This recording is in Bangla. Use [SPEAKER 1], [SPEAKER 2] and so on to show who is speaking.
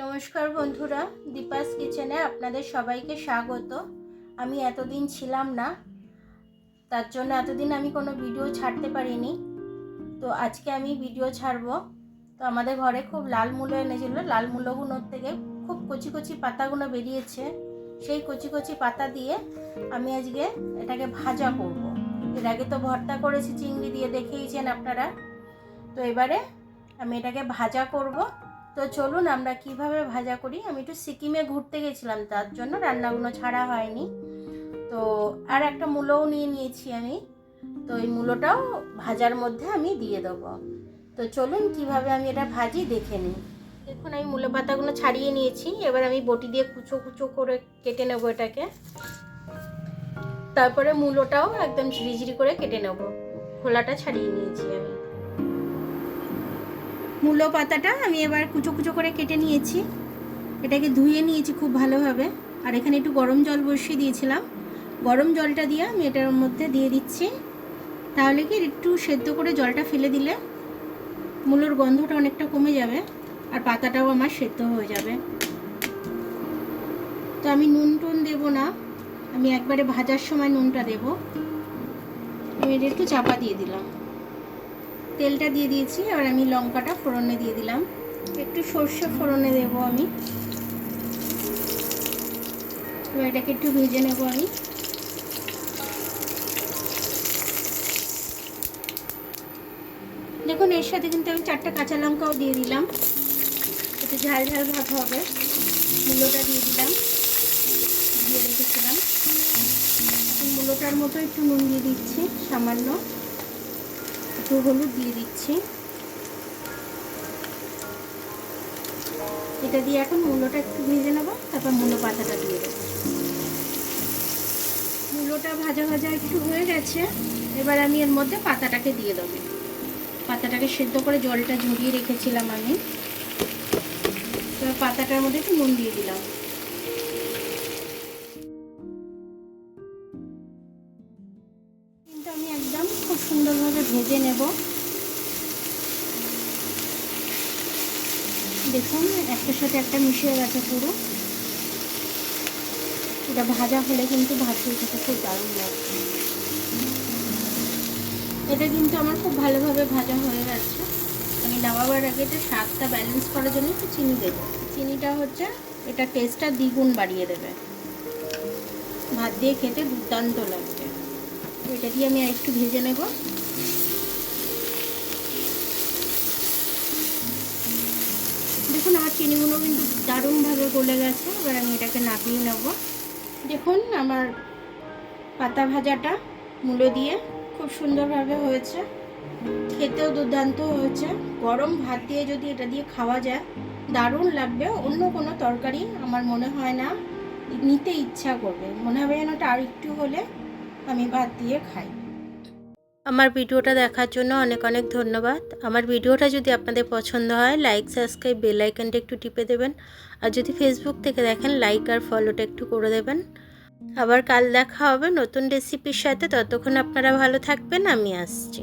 [SPEAKER 1] নমস্কার বন্ধুরা, দীপাস কিচেনে আপনাদের সবাইকে স্বাগত। আমি এতদিন ছিলাম না, তার জন্য এতদিন আমি কোনো ভিডিও ছাড়তে পারিনি। তো আজকে আমি ভিডিও ছাড়বো। তো আমাদের ঘরে খুব লাল মূলো এনেছিল, লাল মূলোগুলোর থেকে খুব কচি কচি পাতাগুলো বেরিয়েছে। সেই কচি কচি পাতা দিয়ে আমি আজকে এটাকে ভাজা করব। এর আগে তো ভর্তা করেছি চিংড়ি দিয়ে, দেখেইছেন আপনারা। তো এবারে আমি এটাকে ভাজা করব। তো চলুন আমরা কিভাবে ভাজা করি। আমি একটু সিকিমে ঘুরতে গেছিলাম, তার জন্য রান্নাগুলো ছাড়া হয়নি। তো আর একটা মূলোও নিয়ে নিয়েছি আমি, তো এই মূলোটাও ভাজার মধ্যে আমি দিয়ে দেবো। তো চলুন কিভাবে আমি এটা ভাজি দেখে নিই। দেখুন আমি মূলো পাতাগুলো ছাড়িয়ে নিয়েছি, এবার আমি বটি দিয়ে কুচো কুচো করে কেটে নেবো এটাকে। তারপরে মূলোটাও একদম ঝিরিঝিরি করে কেটে নেবো, খোলাটা ছাড়িয়ে নিয়েছি আমি। মূলো পাতাটা আমি এবার কুচো কুচো করে কেটে নিয়েছি, এটাকে ধুয়ে নিয়েছি খুব ভালোভাবে। আর এখানে একটু গরম জল বসিয়ে দিয়েছিলাম, গরম জলটা দিয়ে আমি এটার মধ্যে দিয়ে দিচ্ছি। তাহলে কি একটু সেদ্ধ করে জলটা ফেলে দিলে মূলোর গন্ধটা অনেকটা কমে যাবে, আর পাতাটাও আমার সেদ্ধ হয়ে যাবে। তো আমি নুন টুন দেবো না, আমি একবারে ভাজার সময় নুনটা দেব। আমি এটা একটু চাপা দিয়ে দিলাম, তেলটা দিয়ে দিয়েছি। এবার আমি লঙ্কাটা ফোড়নে দিয়ে দিলাম, একটু সর্ষে ফোড়নে দেব আমি। এবার এটাকে একটু ভেজে নেব আমি। দেখুন এর সাথে কিন্তু আমি 4টা কাঁচা লঙ্কাও দিয়ে দিলাম, একটু ঝাল ঝাল ভাব হবে। মূলোটা দিয়ে দিলাম, দিয়ে রেখেছিলাম। এখন মূলোটার মতো একটু নুন দিয়ে দিচ্ছি, সামান্য একটু হলুদ দিয়ে দিচ্ছি। এটা দিয়ে এখন মূলোটা একটু ভেজে নেবো, তারপর মূলো পাতাটা দিয়ে দেবো। মূলোটা ভাজা ভাজা একটু হয়ে গেছে, এবার আমি এর মধ্যে পাতাটাকে দিয়ে দেবো। পাতাটাকে সেদ্ধ করে জলটা ঝরিয়ে রেখেছিলাম আমি। এবার পাতাটার মধ্যে একটু নুন দিয়ে দিলাম। কিন্তু আমি একদম খুব সুন্দরভাবে ভেজে নেব। দেখুন একটার সাথে একটা মিশে গেছে পুরো। এটা ভাজা হলে কিন্তু ভাজতে খেতে খুব দারুণ লাগছে। এটা কিন্তু আমার খুব ভালোভাবে ভাজা হয়ে গেছে। আমি নামাবার আগে এটা স্বাদটা ব্যালেন্স করার জন্য একটু চিনি দেবো। চিনিটা হচ্ছে এটা টেস্টটা দ্বিগুণ বাড়িয়ে দেবে, ভাত দিয়ে খেতে দুর্দান্ত লাগবে। এটা দিয়ে আমি একটু ভেজে নেব। দেখুন আমার চিনিগুলো কিন্তু দারুণভাবে গলে গেছে। এবার আমি এটাকে নামিয়ে নেব। দেখুন আমার পাতা ভাজাটা মূলো দিয়ে খুব সুন্দরভাবে হয়েছে, খেতেও দুর্দান্ত হয়েছে। গরম ভাত দিয়ে যদি এটা দিয়ে খাওয়া যায় দারুণ লাগবে। অন্য কোনো তরকারি আমার মনে হয় না নিতে ইচ্ছা করবে, মনে হবে যেন এটা আর একটু হলে আমি ভাত দিয়ে খাই। আমার ভিডিওটা দেখার জন্য অনেক অনেক ধন্যবাদ। আমার ভিডিওটা যদি আপনাদের পছন্দ হয় লাইক সাবস্ক্রাইব বেল আইকনটা একটু টিপে দেবেন। আর যদি ফেসবুক থেকে দেখেন লাইক আর ফলোটা একটু করে দেবেন। আবার কাল দেখা হবে নতুন রেসিপির সাথে। ততক্ষণ আপনারা ভালো থাকবেন, আমি আসছি।